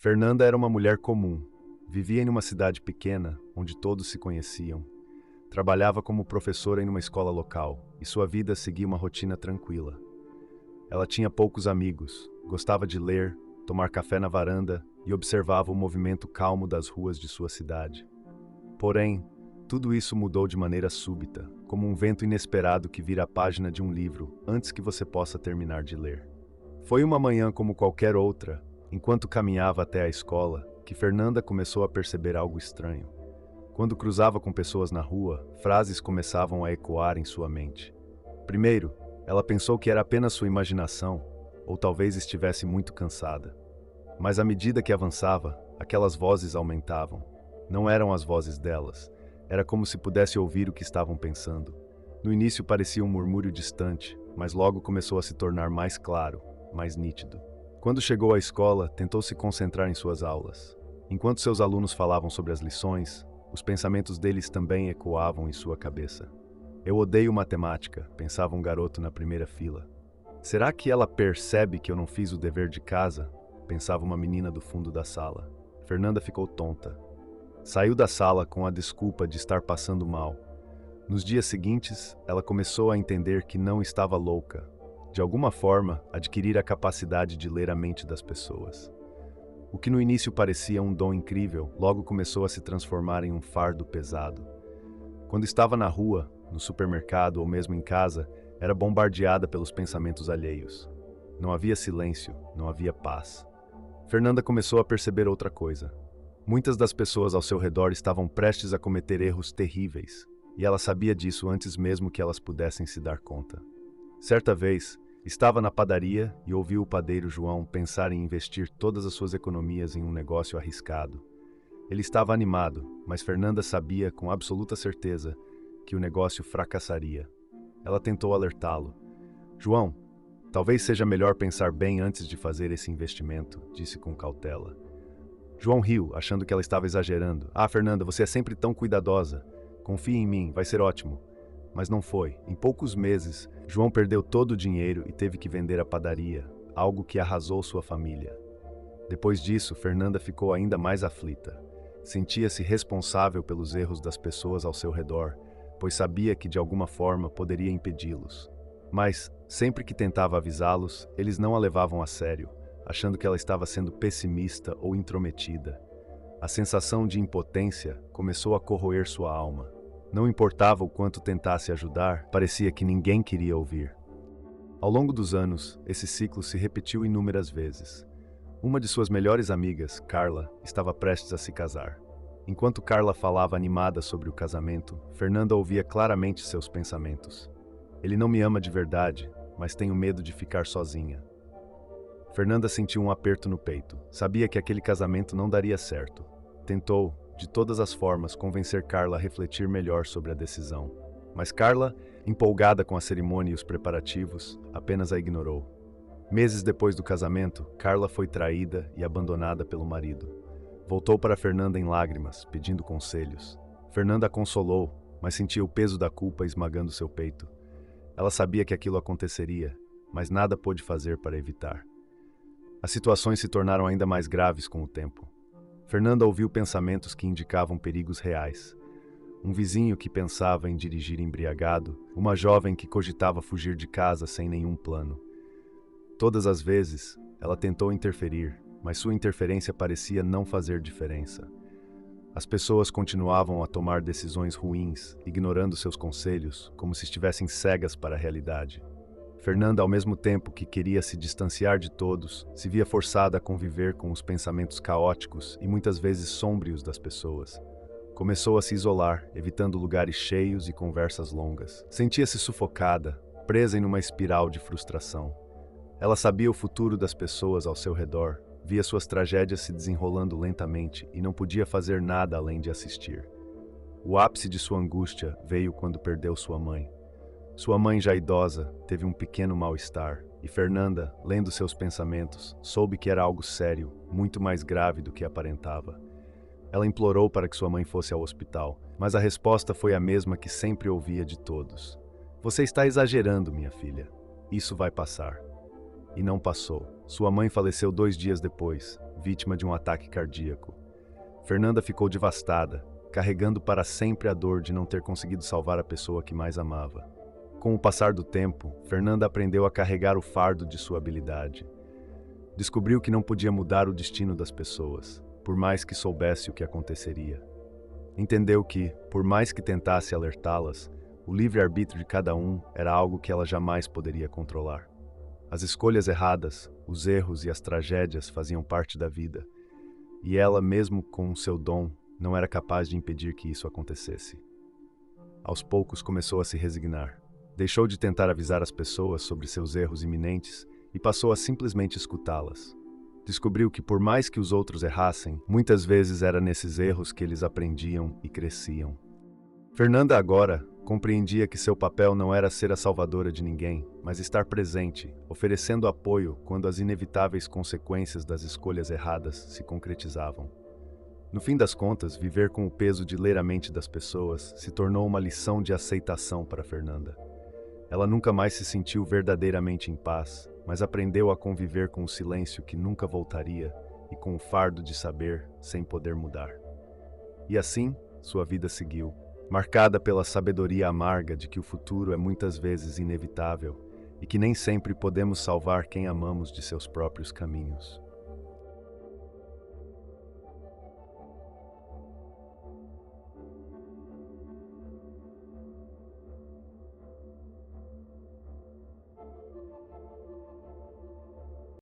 Fernanda era uma mulher comum. Vivia em uma cidade pequena, onde todos se conheciam. Trabalhava como professora em uma escola local, e sua vida seguia uma rotina tranquila. Ela tinha poucos amigos, gostava de ler, tomar café na varanda e observava o movimento calmo das ruas de sua cidade. Porém, tudo isso mudou de maneira súbita, como um vento inesperado que vira a página de um livro antes que você possa terminar de ler. Foi uma manhã como qualquer outra, enquanto caminhava até a escola, que Fernanda começou a perceber algo estranho. Quando cruzava com pessoas na rua, frases começavam a ecoar em sua mente. Primeiro, ela pensou que era apenas sua imaginação, ou talvez estivesse muito cansada. Mas à medida que avançava, aquelas vozes aumentavam. Não eram as vozes delas, era como se pudesse ouvir o que estavam pensando. No início parecia um murmúrio distante, mas logo começou a se tornar mais claro, mais nítido. Quando chegou à escola, tentou se concentrar em suas aulas. Enquanto seus alunos falavam sobre as lições, os pensamentos deles também ecoavam em sua cabeça. Eu odeio matemática, pensava um garoto na primeira fila. Será que ela percebe que eu não fiz o dever de casa? Pensava uma menina do fundo da sala. Fernanda ficou tonta. Saiu da sala com a desculpa de estar passando mal. Nos dias seguintes, ela começou a entender que não estava louca. De alguma forma, adquirir a capacidade de ler a mente das pessoas. O que no início parecia um dom incrível, logo começou a se transformar em um fardo pesado. Quando estava na rua, no supermercado ou mesmo em casa, era bombardeada pelos pensamentos alheios. Não havia silêncio, não havia paz. Fernanda começou a perceber outra coisa. Muitas das pessoas ao seu redor estavam prestes a cometer erros terríveis, e ela sabia disso antes mesmo que elas pudessem se dar conta. Certa vez, estava na padaria e ouviu o padeiro João pensar em investir todas as suas economias em um negócio arriscado. Ele estava animado, mas Fernanda sabia com absoluta certeza que o negócio fracassaria. Ela tentou alertá-lo. João, talvez seja melhor pensar bem antes de fazer esse investimento, disse com cautela. João riu, achando que ela estava exagerando. Ah, Fernanda, você é sempre tão cuidadosa. Confie em mim, vai ser ótimo. Mas não foi. Em poucos meses, João perdeu todo o dinheiro e teve que vender a padaria, algo que arrasou sua família. Depois disso, Fernanda ficou ainda mais aflita. Sentia-se responsável pelos erros das pessoas ao seu redor, pois sabia que de alguma forma poderia impedi-los. Mas, sempre que tentava avisá-los, eles não a levavam a sério, achando que ela estava sendo pessimista ou intrometida. A sensação de impotência começou a corroer sua alma. Não importava o quanto tentasse ajudar, parecia que ninguém queria ouvir. Ao longo dos anos, esse ciclo se repetiu inúmeras vezes. Uma de suas melhores amigas, Carla, estava prestes a se casar. Enquanto Carla falava animada sobre o casamento, Fernanda ouvia claramente seus pensamentos. Ele não me ama de verdade, mas tenho medo de ficar sozinha. Fernanda sentiu um aperto no peito. Sabia que aquele casamento não daria certo. Tentou, de todas as formas, convencer Carla a refletir melhor sobre a decisão. Mas Carla, empolgada com a cerimônia e os preparativos, apenas a ignorou. Meses depois do casamento, Carla foi traída e abandonada pelo marido. Voltou para Fernanda em lágrimas, pedindo conselhos. Fernanda a consolou, mas sentia o peso da culpa esmagando seu peito. Ela sabia que aquilo aconteceria, mas nada pôde fazer para evitar. As situações se tornaram ainda mais graves com o tempo. Fernanda ouviu pensamentos que indicavam perigos reais. Um vizinho que pensava em dirigir embriagado, uma jovem que cogitava fugir de casa sem nenhum plano. Todas as vezes, ela tentou interferir, mas sua interferência parecia não fazer diferença. As pessoas continuavam a tomar decisões ruins, ignorando seus conselhos, como se estivessem cegas para a realidade. Fernanda, ao mesmo tempo que queria se distanciar de todos, se via forçada a conviver com os pensamentos caóticos e muitas vezes sômbrios das pessoas. Começou a se isolar, evitando lugares cheios e conversas longas. Sentia-se sufocada, presa em uma espiral de frustração. Ela sabia o futuro das pessoas ao seu redor, via suas tragédias se desenrolando lentamente e não podia fazer nada além de assistir. O ápice de sua angústia veio quando perdeu sua mãe. Sua mãe, já idosa, teve um pequeno mal-estar, e Fernanda, lendo seus pensamentos, soube que era algo sério, muito mais grave do que aparentava. Ela implorou para que sua mãe fosse ao hospital, mas a resposta foi a mesma que sempre ouvia de todos. Você está exagerando, minha filha. Isso vai passar. E não passou. Sua mãe faleceu 2 dias depois, vítima de um ataque cardíaco. Fernanda ficou devastada, carregando para sempre a dor de não ter conseguido salvar a pessoa que mais amava. Com o passar do tempo, Fernanda aprendeu a carregar o fardo de sua habilidade. Descobriu que não podia mudar o destino das pessoas, por mais que soubesse o que aconteceria. Entendeu que, por mais que tentasse alertá-las, o livre-arbítrio de cada um era algo que ela jamais poderia controlar. As escolhas erradas, os erros e as tragédias faziam parte da vida, e ela, mesmo com seu dom, não era capaz de impedir que isso acontecesse. Aos poucos começou a se resignar. Deixou de tentar avisar as pessoas sobre seus erros iminentes e passou a simplesmente escutá-las. Descobriu que, por mais que os outros errassem, muitas vezes era nesses erros que eles aprendiam e cresciam. Fernanda agora compreendia que seu papel não era ser a salvadora de ninguém, mas estar presente, oferecendo apoio quando as inevitáveis consequências das escolhas erradas se concretizavam. No fim das contas, viver com o peso de ler a mente das pessoas se tornou uma lição de aceitação para Fernanda. Ela nunca mais se sentiu verdadeiramente em paz, mas aprendeu a conviver com o silêncio que nunca voltaria e com o fardo de saber sem poder mudar. E assim, sua vida seguiu, marcada pela sabedoria amarga de que o futuro é muitas vezes inevitável e que nem sempre podemos salvar quem amamos de seus próprios caminhos.